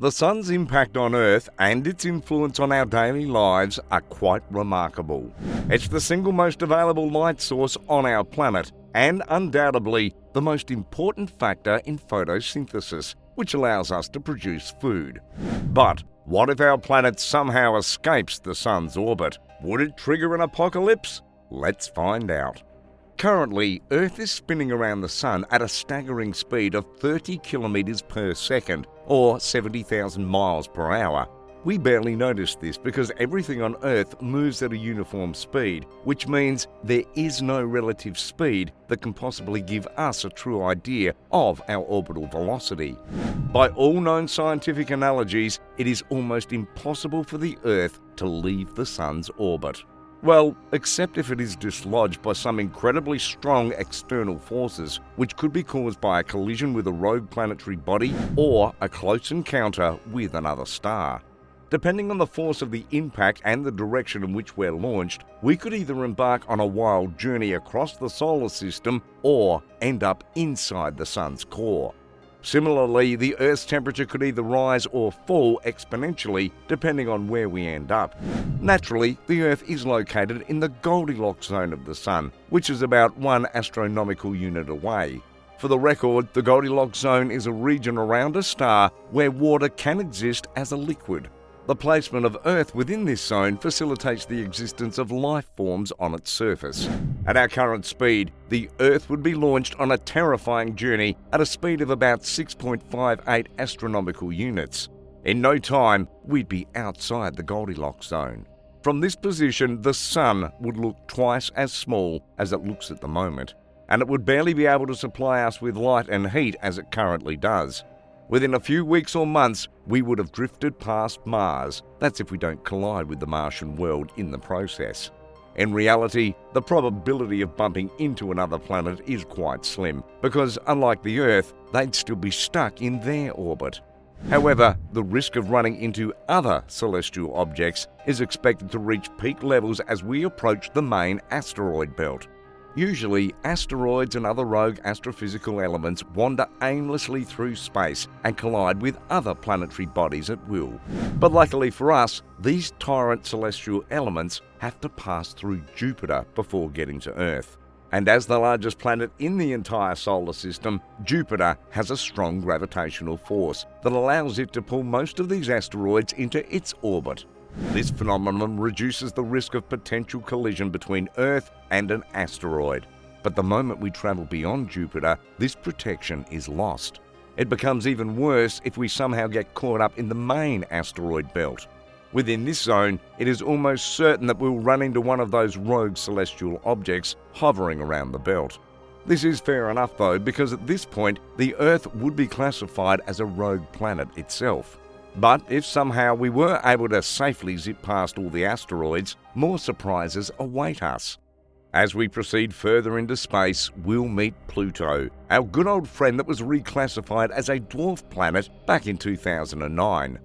The Sun's impact on Earth and its influence on our daily lives are quite remarkable. It's the single most available light source on our planet and undoubtedly the most important factor in photosynthesis, which allows us to produce food. But what if our planet somehow escapes the Sun's orbit? Would it trigger an apocalypse? Let's find out. Currently, Earth is spinning around the Sun at a staggering speed of 30 kilometers per second, or 70,000 miles per hour. We barely notice this because everything on Earth moves at a uniform speed, which means there is no relative speed that can possibly give us a true idea of our orbital velocity. By all known scientific analogies, it is almost impossible for the Earth to leave the Sun's orbit. Well, except if it is dislodged by some incredibly strong external forces, which could be caused by a collision with a rogue planetary body or a close encounter with another star. Depending on the force of the impact and the direction in which we're launched, we could either embark on a wild journey across the solar system or end up inside the Sun's core. Similarly, the Earth's temperature could either rise or fall exponentially depending on where we end up. Naturally, the Earth is located in the Goldilocks zone of the Sun, which is about 1 astronomical unit away. For the record, the Goldilocks zone is a region around a star where water can exist as a liquid. The placement of Earth within this zone facilitates the existence of life forms on its surface. At our current speed, the Earth would be launched on a terrifying journey at a speed of about 6.58 astronomical units. In no time, we'd be outside the Goldilocks zone. From this position, the Sun would look twice as small as it looks at the moment, and it would barely be able to supply us with light and heat as it currently does. Within a few weeks or months, we would have drifted past Mars. That's if we don't collide with the Martian world in the process. In reality, the probability of bumping into another planet is quite slim, because unlike the Earth, they'd still be stuck in their orbit. However, the risk of running into other celestial objects is expected to reach peak levels as we approach the main asteroid belt. Usually, asteroids and other rogue astrophysical elements wander aimlessly through space and collide with other planetary bodies at will. But luckily for us, these tyrant celestial elements have to pass through Jupiter before getting to Earth. And as the largest planet in the entire solar system, Jupiter has a strong gravitational force that allows it to pull most of these asteroids into its orbit. This phenomenon reduces the risk of potential collision between Earth and an asteroid. But the moment we travel beyond Jupiter, this protection is lost. It becomes even worse if we somehow get caught up in the main asteroid belt. Within this zone, it is almost certain that we'll run into one of those rogue celestial objects hovering around the belt. This is fair enough though, because at this point, the Earth would be classified as a rogue planet itself. But if somehow we were able to safely zip past all the asteroids, more surprises await us. As we proceed further into space, we'll meet Pluto, our good old friend that was reclassified as a dwarf planet back in 2009.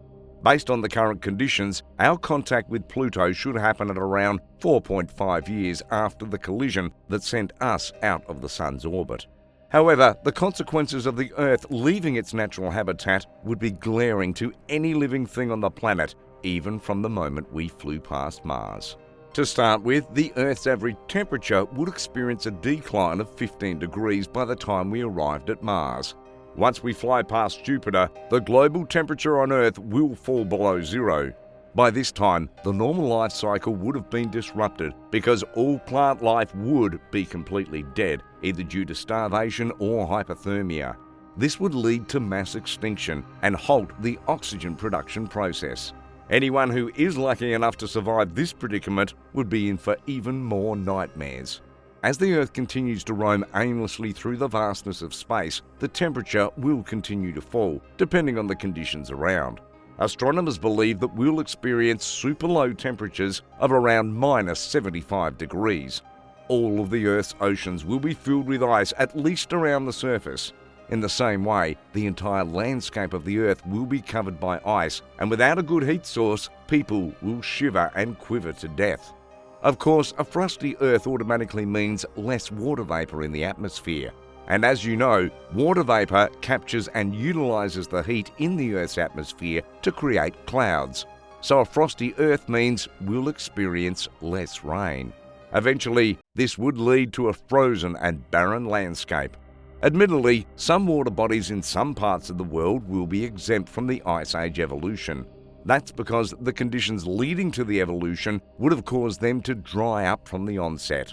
Based on the current conditions, our contact with Pluto should happen at around 4.5 years after the collision that sent us out of the Sun's orbit. However, the consequences of the Earth leaving its natural habitat would be glaring to any living thing on the planet, even from the moment we flew past Mars. To start with, the Earth's average temperature would experience a decline of 15 degrees by the time we arrived at Mars. Once we fly past Jupiter, the global temperature on Earth will fall below zero. By this time, the normal life cycle would have been disrupted because all plant life would be completely dead, either due to starvation or hypothermia. This would lead to mass extinction and halt the oxygen production process. Anyone who is lucky enough to survive this predicament would be in for even more nightmares. As the Earth continues to roam aimlessly through the vastness of space, the temperature will continue to fall, depending on the conditions around. Astronomers believe that we'll experience super low temperatures of around minus 75 degrees. All of the Earth's oceans will be filled with ice at least around the surface. In the same way, the entire landscape of the Earth will be covered by ice, and without a good heat source, people will shiver and quiver to death. Of course, a frosty Earth automatically means less water vapor in the atmosphere. And as you know, water vapor captures and utilizes the heat in the Earth's atmosphere to create clouds. So a frosty Earth means we'll experience less rain. Eventually, this would lead to a frozen and barren landscape. Admittedly, some water bodies in some parts of the world will be exempt from the Ice Age evolution. That's because the conditions leading to the evolution would have caused them to dry up from the onset.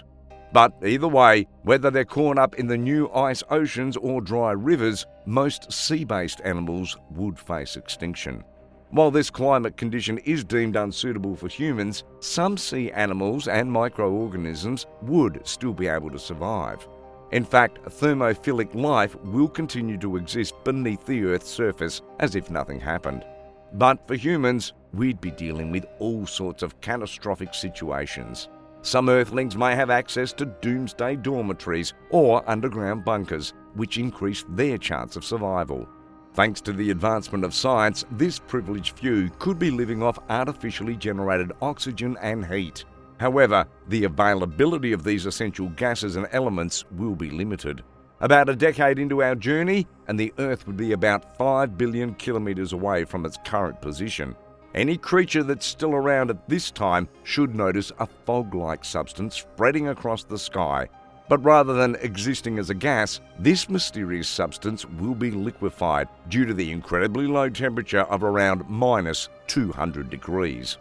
But either way, whether they're caught up in the new ice oceans or dry rivers, most sea-based animals would face extinction. While this climate condition is deemed unsuitable for humans, some sea animals and microorganisms would still be able to survive. In fact, thermophilic life will continue to exist beneath the Earth's surface as if nothing happened. But for humans, we'd be dealing with all sorts of catastrophic situations. Some Earthlings may have access to doomsday dormitories or underground bunkers, which increase their chance of survival. Thanks to the advancement of science, this privileged few could be living off artificially generated oxygen and heat. However, the availability of these essential gases and elements will be limited. About a decade into our journey, and the Earth would be about 5 billion kilometers away from its current position. Any creature that's still around at this time should notice a fog-like substance spreading across the sky. But rather than existing as a gas, this mysterious substance will be liquefied due to the incredibly low temperature of around minus 200 degrees.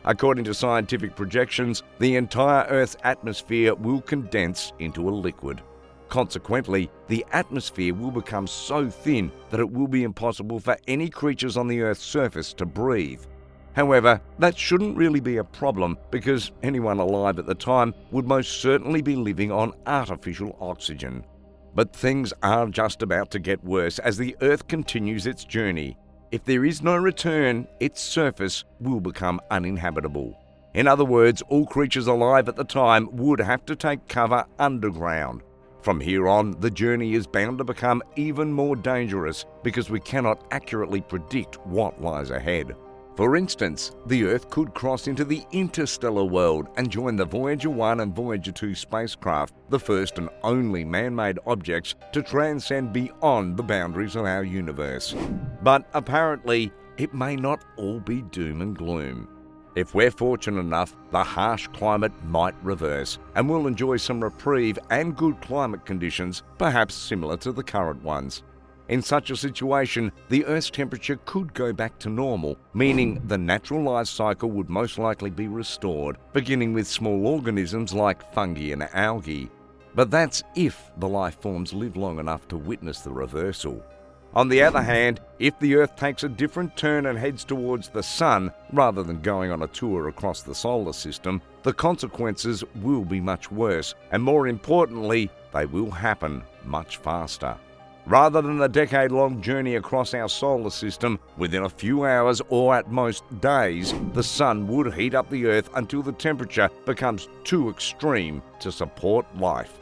According to scientific projections, the entire Earth's atmosphere will condense into a liquid. Consequently, the atmosphere will become so thin that it will be impossible for any creatures on the Earth's surface to breathe. However, that shouldn't really be a problem because anyone alive at the time would most certainly be living on artificial oxygen. But things are just about to get worse as the Earth continues its journey. If there is no return, its surface will become uninhabitable. In other words, all creatures alive at the time would have to take cover underground. From here on, the journey is bound to become even more dangerous because we cannot accurately predict what lies ahead. For instance, the Earth could cross into the interstellar world and join the Voyager 1 and Voyager 2 spacecraft, the first and only man-made objects to transcend beyond the boundaries of our universe. But apparently, it may not all be doom and gloom. If we're fortunate enough, the harsh climate might reverse, and we'll enjoy some reprieve and good climate conditions, perhaps similar to the current ones. In such a situation, the Earth's temperature could go back to normal, meaning the natural life cycle would most likely be restored, beginning with small organisms like fungi and algae. But that's if the life forms live long enough to witness the reversal. On the other hand, if the Earth takes a different turn and heads towards the Sun, rather than going on a tour across the solar system, the consequences will be much worse, and more importantly, they will happen much faster. Rather than a decade-long journey across our solar system, within a few hours or at most days, the Sun would heat up the Earth until the temperature becomes too extreme to support life.